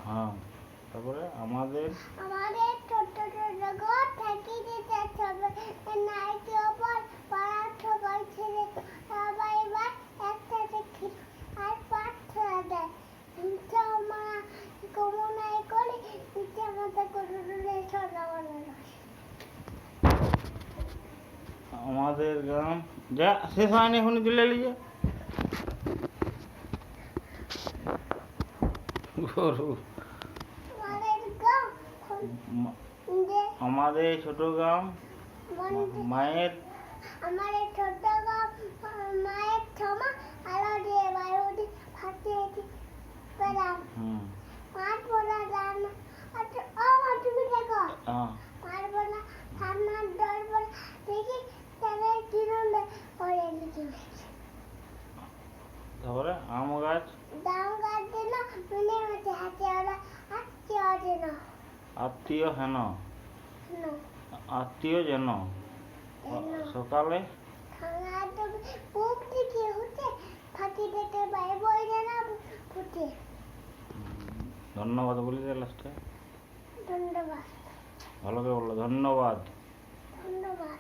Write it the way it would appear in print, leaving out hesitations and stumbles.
হ্যাঁ, তারপরে আমাদের ছোট ছোট ঘর থাকি দিতে হবে নাইটি ওপর পাড়ার সবাই ছেড়ে সবাই এবার একসাথে আর প্রার্থনা দেয় মা কমনাই করে নিচে আমাদের করে সোনা বানানো আমাদের গ্রাম যা শেষ হয়নি এখনই চলে এলি যে গরু আমাদের ছোট গ্রাম মায়ের আমার ছোট গ্রাম মায়ের ক্ষমা আলো দিয়ে বায়ুটি ফাটিয়ে পেলাম মাঠ পড়া জানা আচ্ছা ও মা তুমি দেখো মাঠ পড়া ঠান্ডার ডর পড়া দেখি তাহলে কিরণ পড়ে লিখে তারপরে আম গাছ দিল মনে হচ্ছে হাতে ওরা আত্মীয় যেন আত্মীয় হেন আত্মীয় যেন সকালে বুক থেকে হচ্ছে ফাঁকি দেখে বাইরে বই না ফুটে ধন্যবাদ বলি দে লাস্টে ধন্যবাদ ভালো করে বললো ধন্যবাদ ধন্যবাদ